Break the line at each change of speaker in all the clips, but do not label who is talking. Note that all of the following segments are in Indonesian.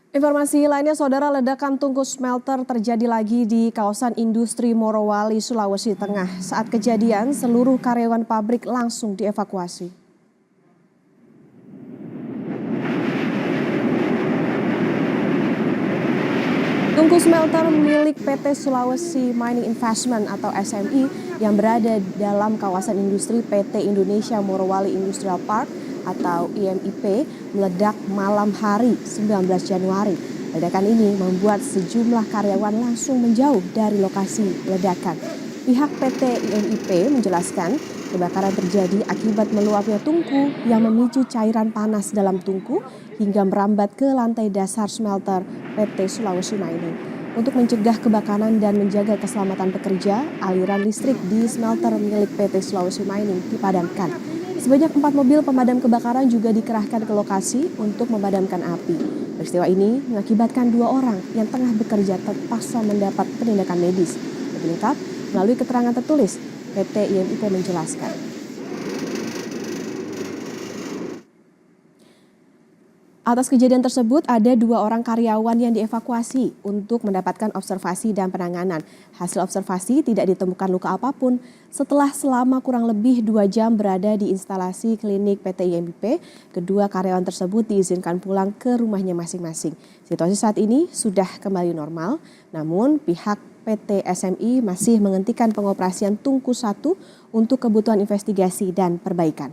Informasi lainnya, saudara, ledakan tungku smelter terjadi lagi di kawasan industri Morowali, Sulawesi Tengah. Saat kejadian, seluruh karyawan pabrik langsung dievakuasi. Tungku smelter milik PT Sulawesi Mining Investment atau SMI yang berada dalam kawasan industri PT Indonesia Morowali Industrial Park atau IMIP meledak malam hari 19 Januari. Ledakan ini membuat sejumlah karyawan langsung menjauh dari lokasi ledakan. Pihak PT IMIP menjelaskan kebakaran terjadi akibat meluapnya tungku yang memicu cairan panas dalam tungku hingga merambat ke lantai dasar smelter PT Sulawesi Mining. Untuk mencegah kebakaran dan menjaga keselamatan pekerja, aliran listrik di smelter milik PT Sulawesi Mining dipadamkan. Sebanyak 4 mobil pemadam kebakaran juga dikerahkan ke lokasi untuk memadamkan api. Peristiwa ini mengakibatkan 2 orang yang tengah bekerja terpaksa mendapat penindakan medis. Lebih lengkap melalui keterangan tertulis, PT IMIP menjelaskan. Atas kejadian tersebut, ada 2 orang karyawan yang dievakuasi untuk mendapatkan observasi dan penanganan. Hasil observasi tidak ditemukan luka apapun. Setelah selama kurang lebih 2 jam berada di instalasi klinik PT IMIP, kedua karyawan tersebut diizinkan pulang ke rumahnya masing-masing. Situasi saat ini sudah kembali normal, namun pihak PT SMI masih menghentikan pengoperasian tungku 1 untuk kebutuhan investigasi dan perbaikan.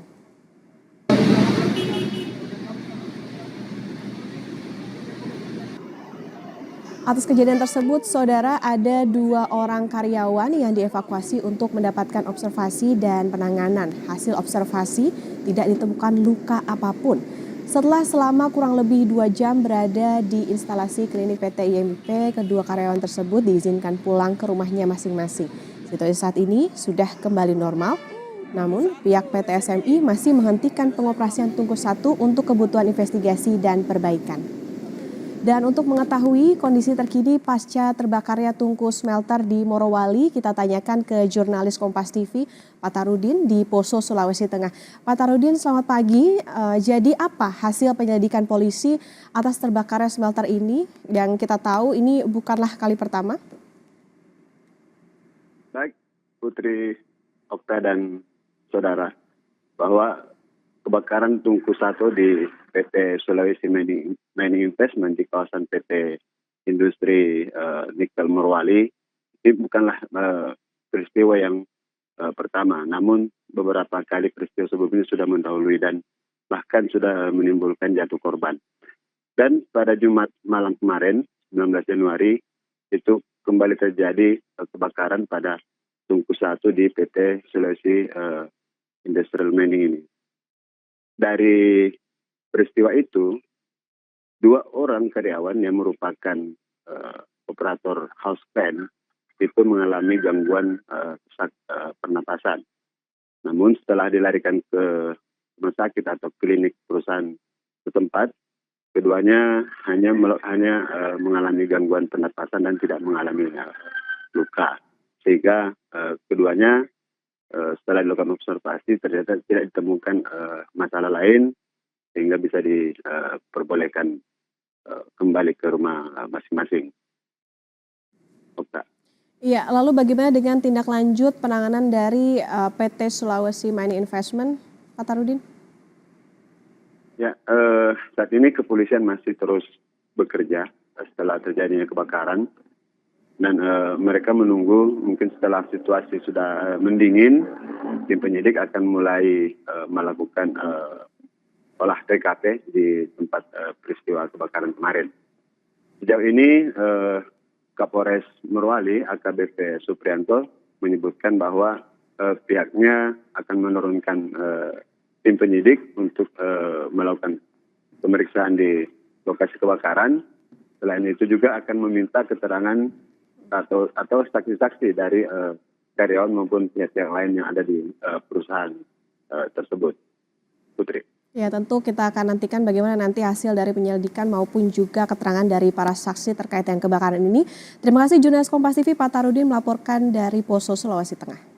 Atas kejadian tersebut, saudara, ada 2 orang karyawan yang dievakuasi untuk mendapatkan observasi dan penanganan. Hasil observasi tidak ditemukan luka apapun. Setelah selama kurang lebih 2 jam berada di instalasi klinik PT IMIP, kedua karyawan tersebut diizinkan pulang ke rumahnya masing-masing. Situasi saat ini sudah kembali normal, namun pihak PT SMI masih menghentikan pengoperasian tungku 1 untuk kebutuhan investigasi dan perbaikan. Dan untuk mengetahui kondisi terkini pasca terbakarnya tungku smelter di Morowali, kita tanyakan ke jurnalis Kompas TV, Pak Tarudin di Poso, Sulawesi Tengah. Pak Tarudin, selamat pagi. Jadi apa hasil penyelidikan polisi atas terbakarnya smelter ini? Yang kita tahu ini bukanlah kali pertama.
Baik, Putri, Okta, dan saudara, bahwa kebakaran tungku 1 di PT Sulawesi Mining Investment di kawasan PT Industri Nikel Morowali ini bukanlah peristiwa yang pertama, namun beberapa kali peristiwa sebelumnya sudah mendahului dan bahkan sudah menimbulkan jatuh korban. Dan pada Jumat malam kemarin, 19 Januari, itu kembali terjadi kebakaran pada tungku 1 di PT Sulawesi Industrial Mining ini. Dari peristiwa itu, 2 orang karyawan yang merupakan operator house fan itu mengalami gangguan pernapasan. Namun setelah dilarikan ke rumah sakit atau klinik perusahaan setempat, keduanya hanya mengalami gangguan pernapasan dan tidak mengalami luka. Sehingga keduanya setelah dilakukan observasi ternyata tidak ditemukan masalah lain sehingga bisa diperbolehkan kembali ke rumah masing-masing. Okta.
Iya, lalu bagaimana dengan tindak lanjut penanganan dari PT Sulawesi Mining Investment, Pak Tarudin?
Ya, saat ini kepolisian masih terus bekerja setelah terjadinya kebakaran. Dan mereka menunggu mungkin setelah situasi sudah mendingin, tim penyidik akan mulai melakukan olah TKP di tempat peristiwa kebakaran kemarin. Sejauh ini Kapolres Morowali AKBP Suprianto menyebutkan bahwa pihaknya akan menurunkan tim penyidik untuk melakukan pemeriksaan di lokasi kebakaran. Selain itu juga akan meminta keterangan atau saksi-saksi dari karyawan maupun pihak yang lain yang ada di perusahaan tersebut. Putri.
Ya, tentu kita akan nantikan bagaimana nanti hasil dari penyelidikan maupun juga keterangan dari para saksi terkait dengan kebakaran ini. Terima kasih jurnalis Kompas TV Pak Tarudin melaporkan dari Poso, Sulawesi Tengah.